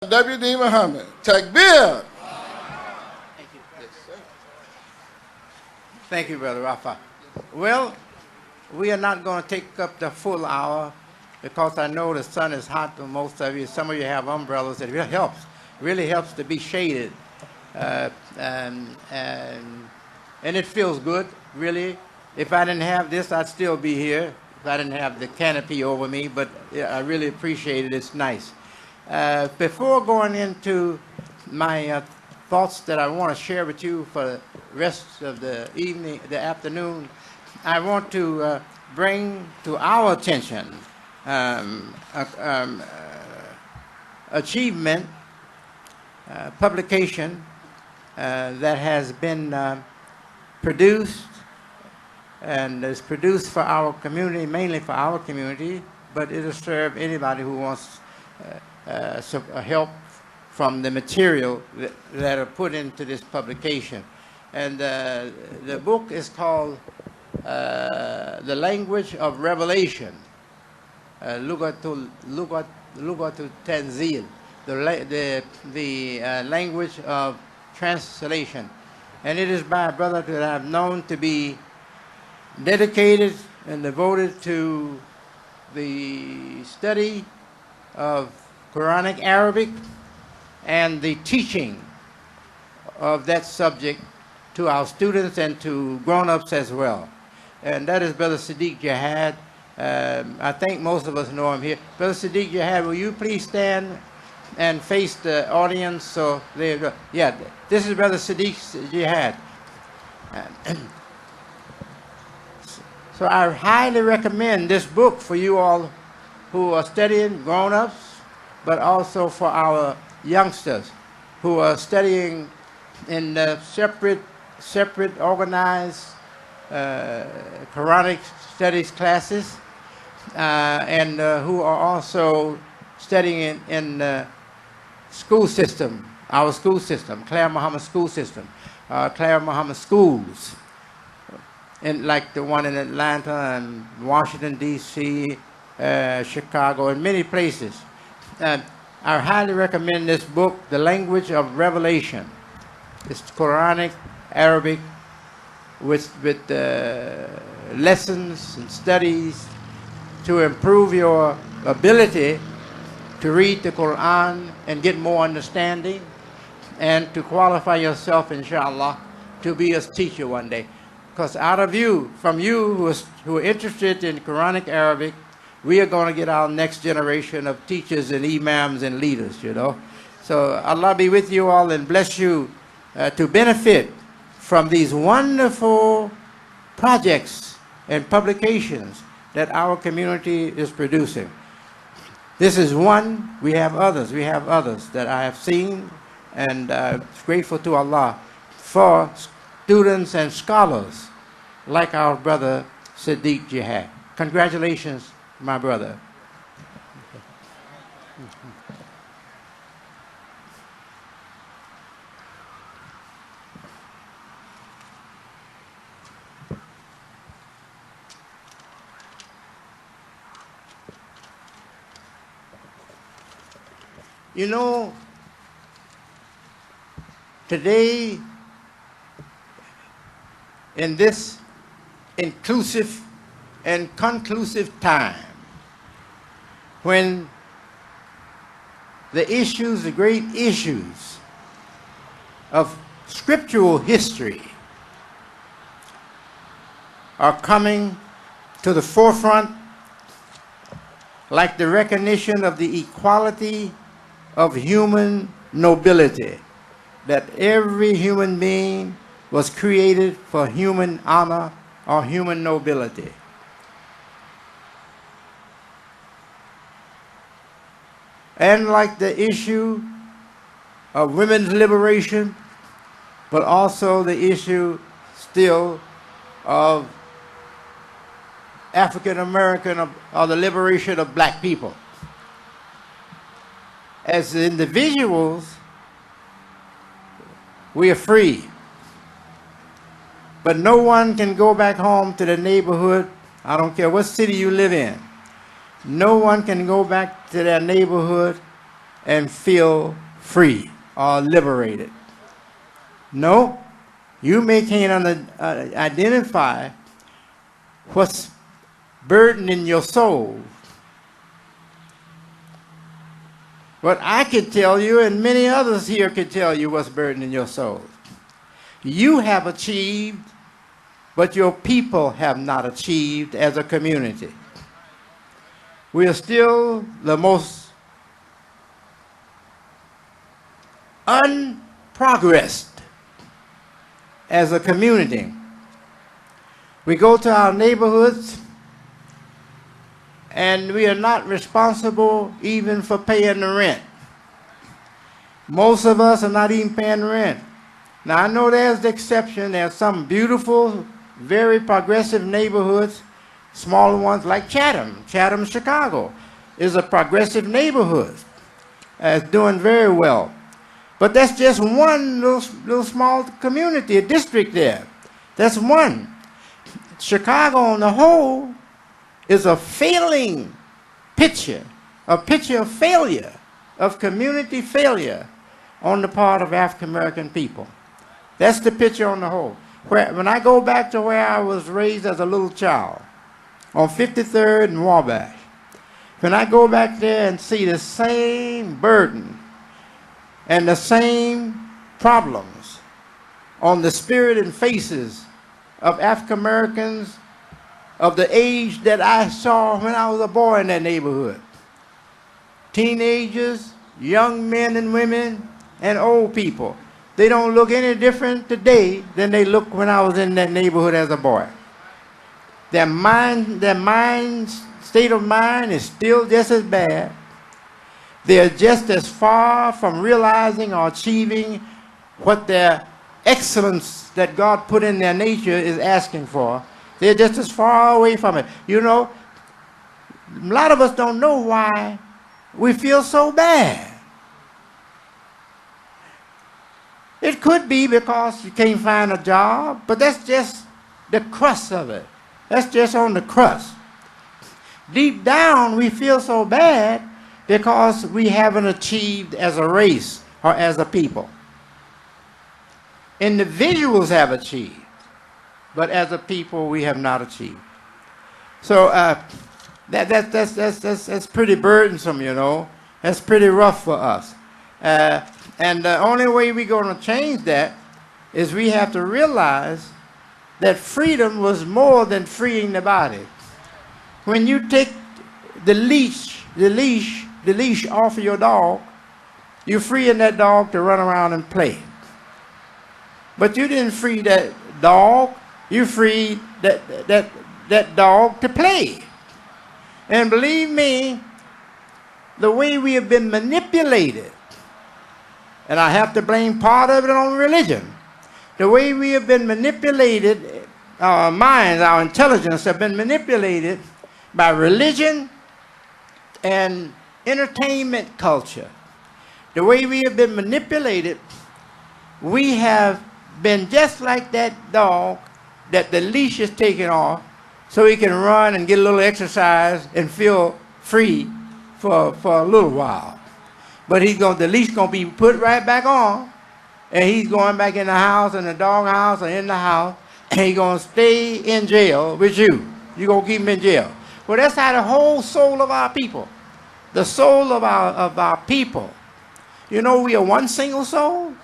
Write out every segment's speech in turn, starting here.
W.D. Mohammed. Takbir. Thank you. Yes, sir. Thank you, Brother Rafa. Well, we are not going to take up the full hour because I know the sun is hot for most of you. Some of you have umbrellas. It really helps to be shaded. Uh, and it feels good, really. If I didn't have this, I'd still be here. If I didn't have the canopy over me, but I really appreciate it. It's nice. Before going into my thoughts that I want to share with you for the rest of the evening, the afternoon, I want to bring to our attention achievement, publication that has been produced and is produced for our community, mainly for our community, but it'll serve anybody who wants help from the material that are put into this publication. And the book is called The Language of Revelation, Lugatul Tanzil, the language of translation. And it is by a brother that I've known to be dedicated and devoted to the study of Quranic Arabic and the teaching of that subject to our students and to grown-ups as well. And that is Brother Sadiq Jihad. I think most of us know him here. Brother Sadiq Jihad, will you please stand and face the audience? So there you go. Yeah, this is Brother Sadiq Jihad. So I highly recommend this book for you all who are studying, grown-ups, but also for our youngsters who are studying in separate organized Quranic studies classes, and who are also studying in school system, our school system, Claire Muhammad school system, Claire Muhammad schools, and like the one in Atlanta and Washington, D.C., Chicago, and many places. I highly recommend this book, The Language of Revelation. It's Quranic, Arabic, with lessons and studies to improve your ability to read the Quran and get more understanding, and to qualify yourself, inshallah, to be a teacher one day. Because out of you, from you who are interested in Quranic Arabic, we are going to get our next generation of teachers and imams and leaders, you know. So Allah be with you all and bless you to benefit from these wonderful projects and publications that our community is producing. This is one. We have others that I have seen, and grateful to Allah for students and scholars like our brother Sadiq Jihad. Congratulations, my brother. You know, today, in this inclusive and conclusive time, when the great issues of scriptural history are coming to the forefront, like the recognition of the equality of human nobility, that every human being was created for human honor or human nobility. And like the issue of women's liberation, but also the issue still of African American or the liberation of black people. As individuals, we are free. But no one can go back home to the neighborhood. I don't care what city you live in. No one can go back to their neighborhood and feel free or liberated. No, you can't identify what's burdening your soul. But I could tell you, and many others here could tell you what's burdening your soul. You have achieved, but your people have not achieved as a community. We are still the most unprogressed as a community. We go to our neighborhoods and we are not responsible even for paying the rent. Most of us are not even paying rent. Now I know there's the exception. There's some beautiful, very progressive neighborhoods, smaller ones like Chatham. Chatham, Chicago is a progressive neighborhood. It's doing very well. But that's just one little small community, a district there. That's one. Chicago on the whole is a failing picture, a picture of failure, of community failure on the part of African American people. That's the picture on the whole. When I go back to where I was raised as a little child, on 53rd and Wabash, when I go back there and see the same burden and the same problems on the spirit and faces of African Americans of the age that I saw when I was a boy in that neighborhood. Teenagers, young men and women, and old people. They don't look any different today than they looked when I was in that neighborhood as a boy. Their state of mind is still just as bad. They're just as far from realizing or achieving what their excellence that God put in their nature is asking for. They're just as far away from it. You know, a lot of us don't know why we feel so bad. It could be because you can't find a job, but that's just the crust of it. That's just on the crust. Deep down, we feel so bad because we haven't achieved as a race or as a people. Individuals have achieved, but as a people, we have not achieved. So that's pretty burdensome, you know. That's pretty rough for us. And the only way we're going to change that is we have to realize that freedom was more than freeing the body. When you take the leash off of your dog, you're freeing that dog to run around and play. But you didn't free that dog. You freed that dog to play. And believe me, the way we have been manipulated, and I have to blame part of it on religion, the way we have been manipulated, our minds, our intelligence have been manipulated by religion and entertainment culture. The way we have been manipulated, we have been just like that dog that the leash is taken off so he can run and get a little exercise and feel free for a little while. But the leash going to be put right back on, and he's going back in the house, in the dog house or in the house, and he's going to stay in jail with you. You're going to keep him in jail. Well, that's how the whole soul of our people, the soul of our people. You know, we are one single soul.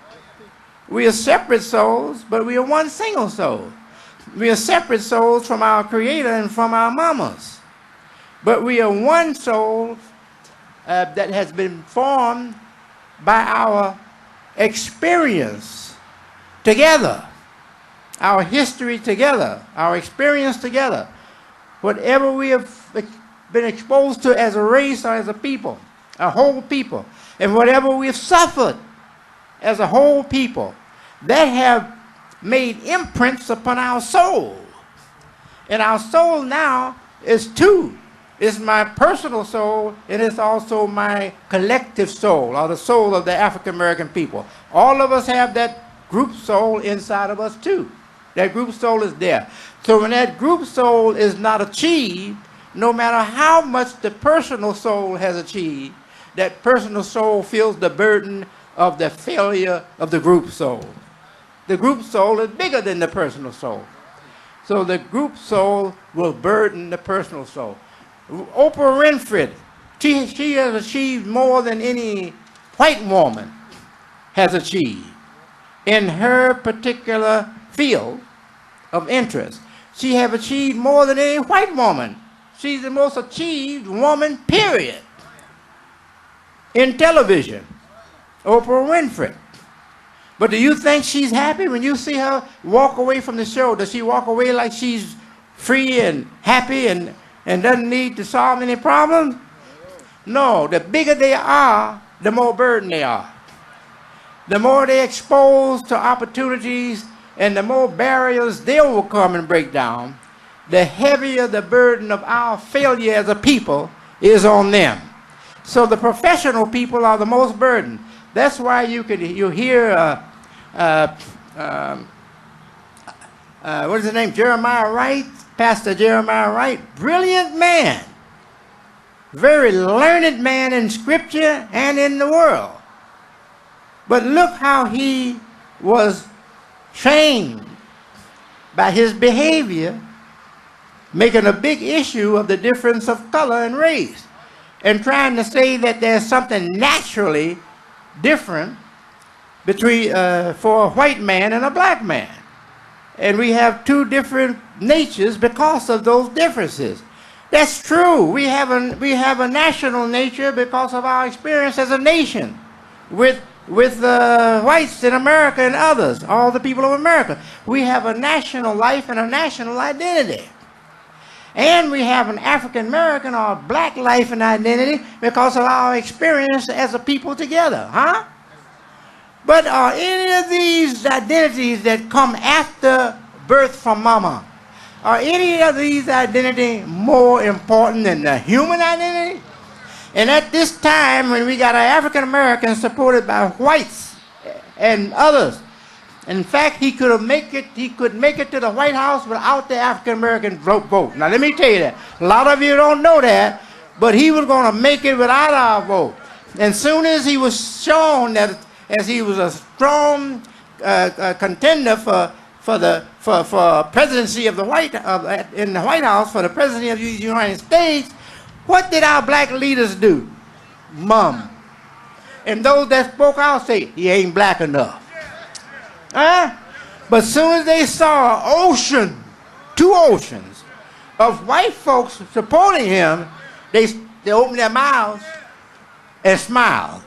We are separate souls, but we are one single soul. We are separate souls from our Creator and from our mamas. But we are one soul that has been formed by our experience together, our history together, our experience together. Whatever we have been exposed to as a race or as a people, a whole people, and whatever we've suffered as a whole people, that have made imprints upon our soul. And our soul now is two. It's my personal soul, and it's also my collective soul, or the soul of the African American people. All of us have that group soul inside of us too. That group soul is there. So when that group soul is not achieved, no matter how much the personal soul has achieved, that personal soul feels the burden of the failure of the group soul. The group soul is bigger than the personal soul. So the group soul will burden the personal soul. Oprah Winfrey, she has achieved more than any white woman has achieved in her particular field of interest. She has achieved more than any white woman. She's the most achieved woman, period, in television. Oprah Winfrey. But do you think she's happy when you see her walk away from the show? Does she walk away like she's free and happy and doesn't need to solve any problems? No, the bigger they are, the more burdened they are. The more they're exposed to opportunities and the more barriers they overcome and break down, the heavier the burden of our failure as a people is on them. So the professional people are the most burdened. That's why you hear, what is his name? Jeremiah Wright, Pastor Jeremiah Wright, brilliant man, very learned man in Scripture and in the world. But look how he was trained by his behavior, making a big issue of the difference of color and race, and trying to say that there's something naturally different between for a white man and a black man. And we have two different natures because of those differences. That's true. We have a national nature because of our experience as a nation with whites in America and others, all the people of America. We have a national life and a national identity. And we have an African American or black life and identity because of our experience as a people together, huh? But are any of these identities that come after birth from mama, are any of these identities more important than the human identity? And at this time, when we got our African Americans supported by whites and others, in fact, he could make it to the White House without the African American vote. Now, let me tell you that. A lot of you don't know that, but he was going to make it without our vote. And soon as he was shown that, as he was a strong contender for presidency of in the White House for the presidency of the United States, what did our black leaders do? Mum. And those that spoke out say, he ain't black enough. Huh? But as soon as they saw two oceans of white folks supporting him, they opened their mouths and smiled.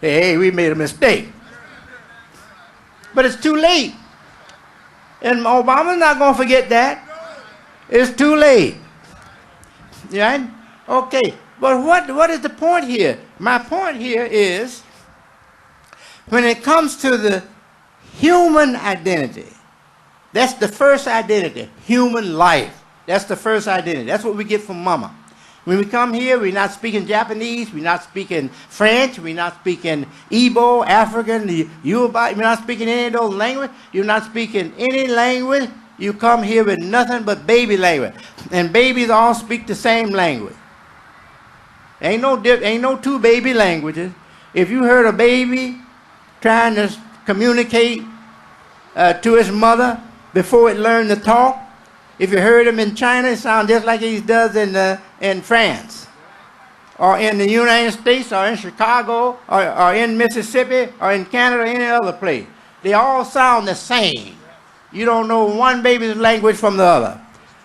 Hey, we made a mistake. But it's too late. And Obama's not going to forget that. It's too late. Right? Okay. But what is the point here? My point here is, when it comes to the human identity, that's the first identity, human life. That's the first identity. That's what we get from mama. When we come here, we're not speaking Japanese, we're not speaking French, we're not speaking Igbo, African, Yoruba, we're not speaking any of those languages. You're not speaking any language. You come here with nothing but baby language. And babies all speak the same language. Ain't no two baby languages. If you heard a baby trying to communicate to his mother before it learned to talk, if you heard him in China, it sounds just like he does in France, or in the United States, or in Chicago, or in Mississippi, or in Canada, or any other place. They all sound the same. You don't know one baby's language from the other.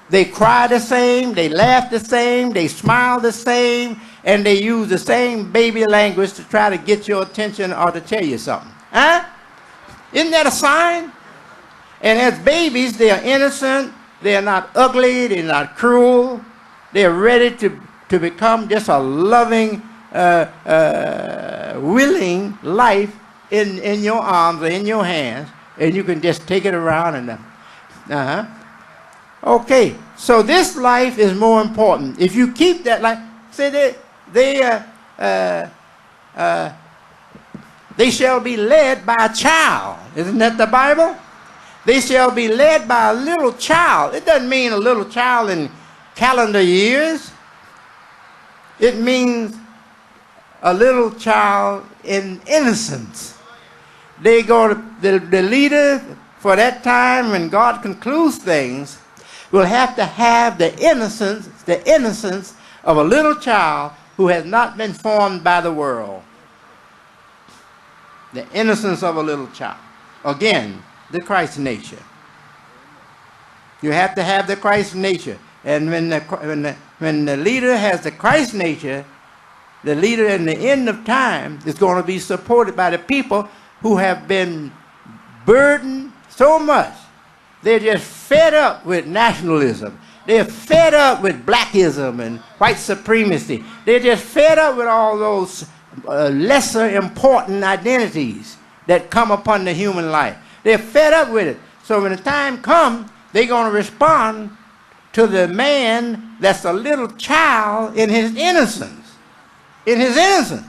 They cry the same, they laugh the same, they smile the same, and they use the same baby language to try to get your attention or to tell you something. Huh? Isn't that a sign? And as babies, they are innocent, they are not ugly, they're not cruel, they're ready to become just a loving, willing life in your arms or in your hands, and you can just take it around and Okay, so this life is more important. If you keep that life, say they shall be led by a child. Isn't that the Bible? They shall be led by a little child. It doesn't mean a little child in calendar years. It means a little child in innocence. They go to the leader for that time when God concludes things will have to have the innocence of a little child who has not been formed by the world. The innocence of a little child. Again, the Christ nature. You have to have the Christ nature. And when the leader has the Christ nature, the leader in the end of time is going to be supported by the people who have been burdened so much. They're just fed up with nationalism. They're fed up with blackism and white supremacy. They're just fed up with all those lesser important identities that come upon the human life. They're fed up with it. So when the time comes, they're going to respond to the man that's a little child in his innocence. In his innocence.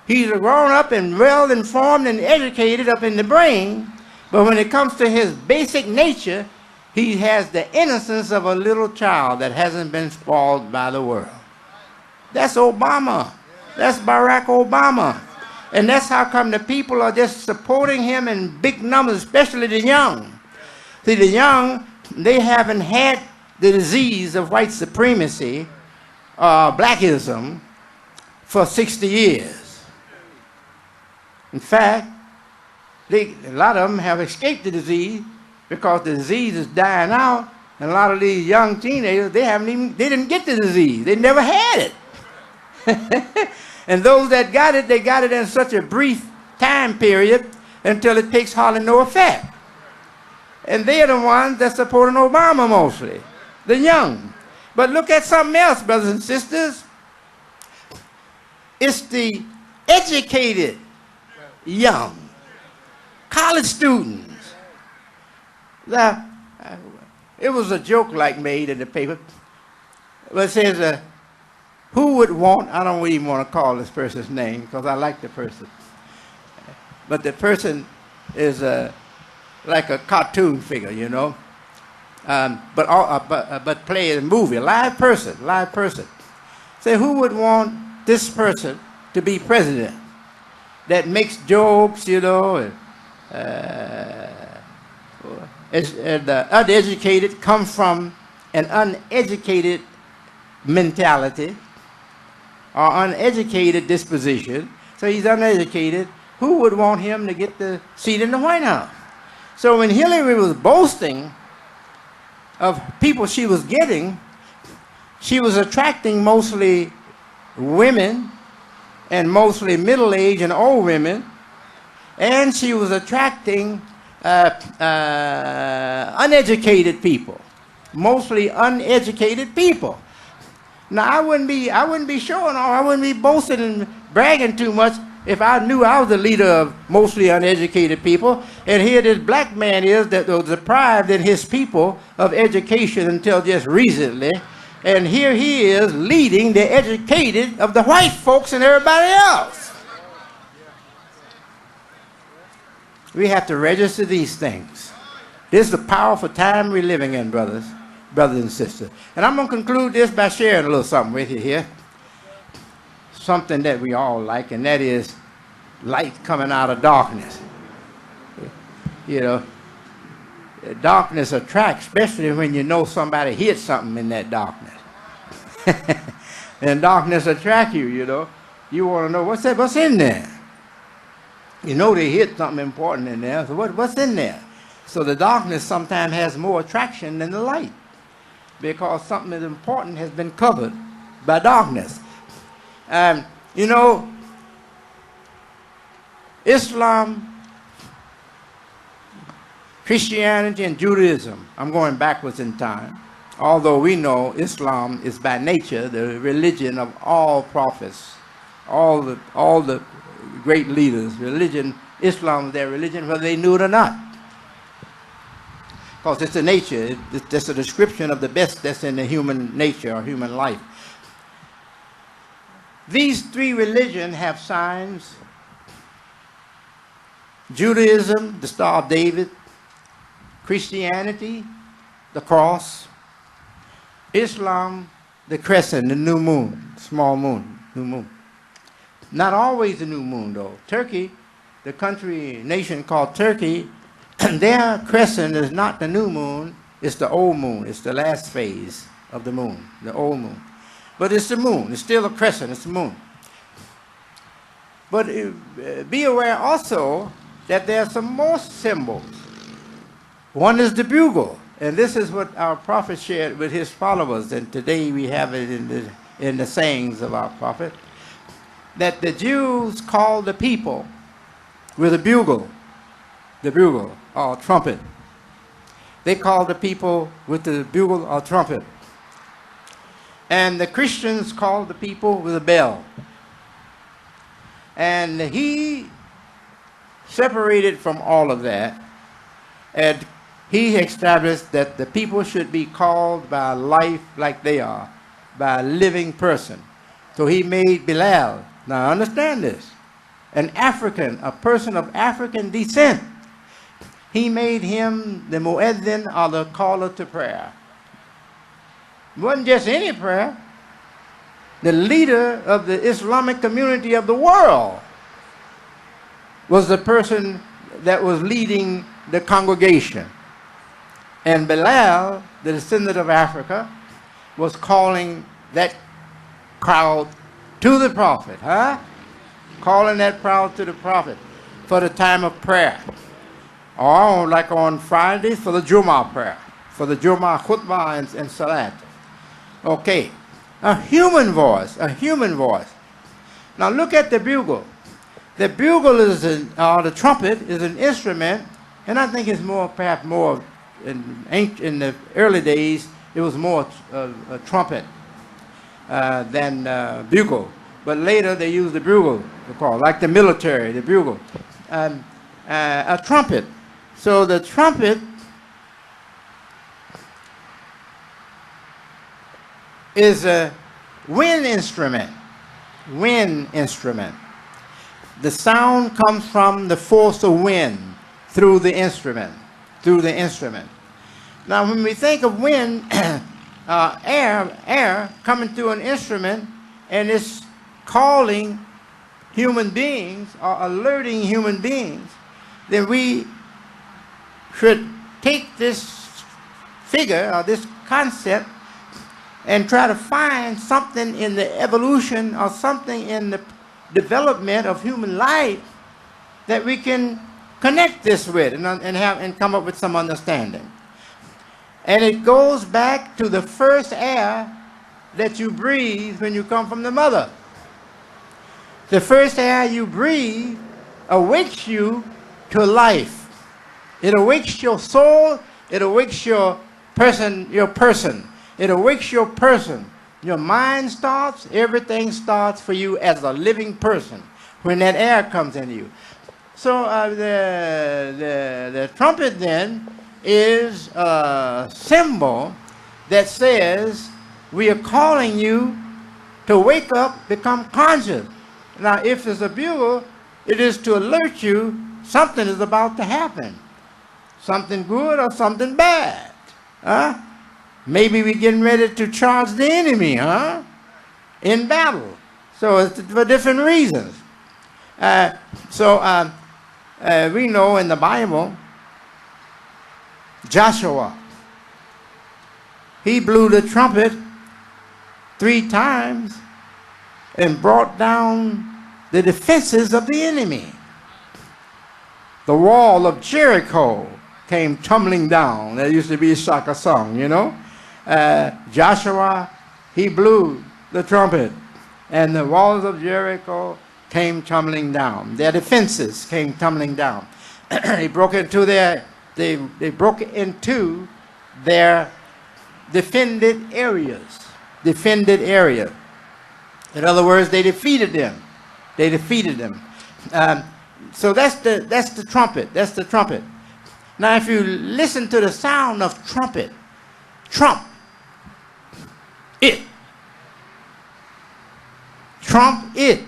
He's grown up and well informed and educated up in the brain, but when it comes to his basic nature, he has the innocence of a little child that hasn't been spoiled by the world. That's Obama. That's Barack Obama. And that's how come the people are just supporting him in big numbers, especially the young. See, the young, they haven't had the disease of white supremacy, blackism, for 60 years. In fact, a lot of them have escaped the disease because the disease is dying out, and a lot of these young teenagers, they didn't get the disease. They never had it. And those that got it, they got it in such a brief time period until it takes hardly no effect. And they're the ones that supporting Obama mostly, the young. But look at something else, brothers and sisters. It's the educated young, college students. It was a joke like made in the paper. But it says, who would want, I don't even want to call this person's name because I like the person. But the person is like a cartoon figure, you know. But play a movie, a live person. Say, who would want this person to be president that makes jokes, you know, and the uneducated come from an uneducated mentality or uneducated disposition. So he's uneducated. Who would want him to get the seat in the White House? So when Hillary was boasting of people she was getting, she was attracting mostly women and mostly middle-aged and old women, and she was attracting uneducated people, mostly uneducated people. Now I wouldn't be showing off, I wouldn't be boasting and bragging too much if I knew I was the leader of mostly uneducated people, and here this black man is that was deprived in his people of education until just recently, and here he is leading the educated of the white folks and everybody else. We have to register these things. This is the powerful time we're living in, brothers and sisters. And I'm going to conclude this by sharing a little something with you here. Something that we all like, and that is light coming out of darkness. You know, darkness attracts, especially when you know somebody hid something in that darkness. And darkness attracts you, you know. You want to know what's in there. You know they hid something important in there, so what's in there? So the darkness sometimes has more attraction than the light because something that's important has been covered by darkness. You know, Islam, Christianity, and Judaism, I'm going backwards in time, although we know Islam is by nature the religion of all prophets, all the great leaders. Islam is their religion, whether they knew it or not. Because it's a nature, it's a description of the best that's in the human nature or human life. These three religions have signs. Judaism, the Star of David. Christianity, the cross. Islam, the crescent, the new moon, small moon, new moon. Not always the new moon, though. Turkey, the country, nation called Turkey, their crescent is not the new moon, it's the old moon. It's the last phase of the moon, the old moon. But it's the moon. It's still a crescent. It's the moon. But be aware also that there are some more symbols. One is the bugle. And this is what our prophet shared with his followers. And today we have it in the sayings of our prophet. That the Jews called the people with a bugle, or trumpet. They called the people with the bugle or trumpet. And the Christians called the people with a bell. And he separated from all of that, and he established that the people should be called by life like they are, by a living person. So he made Bilal, now understand this, an African, a person of African descent. He made him the muezzin, or the caller to prayer. It wasn't just any prayer. The leader of the Islamic community of the world was the person that was leading the congregation. And Bilal, the descendant of Africa, was calling that crowd to the prophet, calling that crowd to the prophet for the time of prayer. Or like on Fridays for the Jummah prayer, for the Jummah khutbah and salat. Okay, a human voice, a human voice. Now look at the bugle. The bugle is, the trumpet is an instrument, and I think it's more, perhaps more, in the early days, it was more a trumpet than bugle. But later they used the bugle, like the military, the bugle. A trumpet. So the trumpet is a wind instrument. Wind instrument. The sound comes from the force of wind through the instrument. Through the instrument. Now when we think of wind, air coming through an instrument, and it's calling human beings or alerting human beings, then we should take this figure or this concept and try to find something in the evolution or something in the development of human life that we can connect this with and come up with some understanding. And it goes back to the first air that you breathe when you come from the mother. The first air you breathe awakes you to life. It awakes your soul. It awakes your person. It awakes your person. Your mind starts. Everything starts for you as a living person when that air comes into you. So the trumpet then is a symbol that says we are calling you to wake up, become conscious. Now, if it's a bugle, it is to alert you something is about to happen. Something good or something bad. Maybe we're getting ready to charge the enemy, in battle. So it's for different reasons. We know in the Bible, Joshua, he blew the trumpet 3 times and brought down the defenses of the enemy. The wall of Jericho came tumbling down. There used to be a soccer song, you know. Joshua, he blew the trumpet, and the walls of Jericho came tumbling down. Their defenses came tumbling down. They broke into their defended areas. Defended area. In other words, they defeated them. They defeated them. So that's the trumpet. That's the trumpet. Now, if you listen to the sound of trumpet, trump it. Trump it.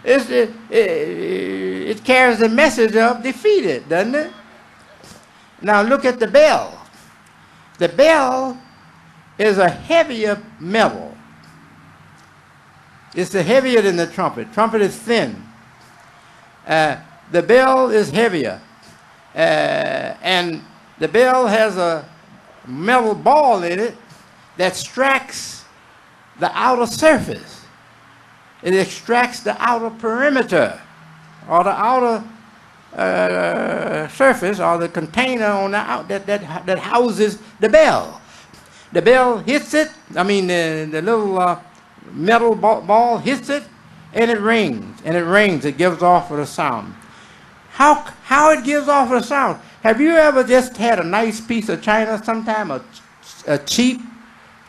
It carries the message of defeated, doesn't it? Now look at the bell. The bell is a heavier metal. It's heavier than the trumpet. Trumpet is thin. The bell is heavier. And the bell has a metal ball in it that extracts the outer surface. It extracts the outer perimeter, or the outer surface, or the container on the out that houses the bell. The bell hits it. I mean, the little metal ball hits it, and it rings. And it rings. It gives off a sound. How it gives off a sound? Have you ever just had a nice piece of china, sometime a cheap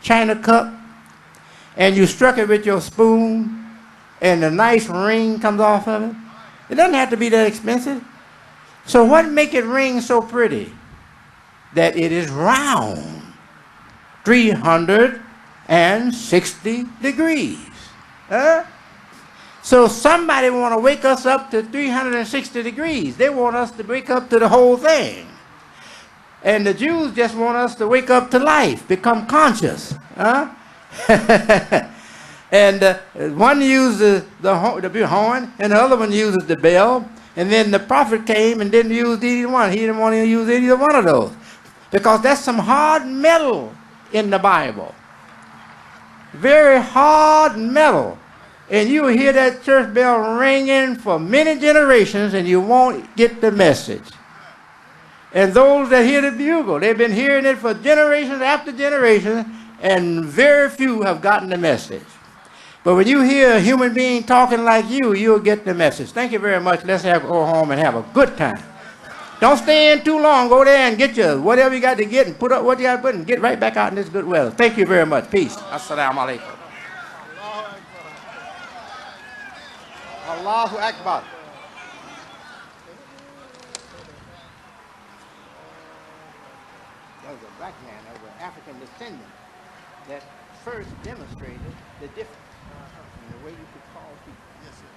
china cup, and you struck it with your spoon, and a nice ring comes off of it? It doesn't have to be that expensive. So what make it ring so pretty? That it is round, 360 degrees. Huh? So somebody want to wake us up to 360 degrees. They want us to wake up to the whole thing. And the Jews just want us to wake up to life, become conscious. Huh? And one uses the horn, and the other one uses the bell. And then the prophet came and didn't use either one. He didn't want to use either one of those, because that's some hard metal in the Bible. Very hard metal. And you will hear that church bell ringing for many generations, and you won't get the message. And those that hear the bugle, they've been hearing it for generations after generations, and very few have gotten the message. But when you hear a human being talking like you, you'll get the message. Thank you very much. Let's go home and have a good time. Don't stay in too long. Go there and get your whatever you got to get, and put up what you got to put, and get right back out in this good weather. Thank you very much. Peace. Assalamu alaikum. Allahu Akbar. There was a black man of an African descendant that first demonstrated the difference in the way you could call people. Yes, sir.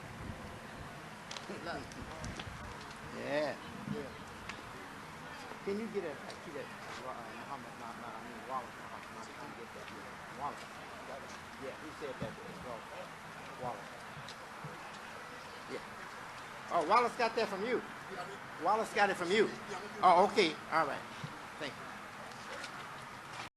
Yeah. Yeah. Can you get a to that Mohammed? Wallace. Get that Wallace. Yeah, he said that as well. Wallace. Yeah. Oh, Wallace got that from you. Wallace got it from you. Oh, okay. All right.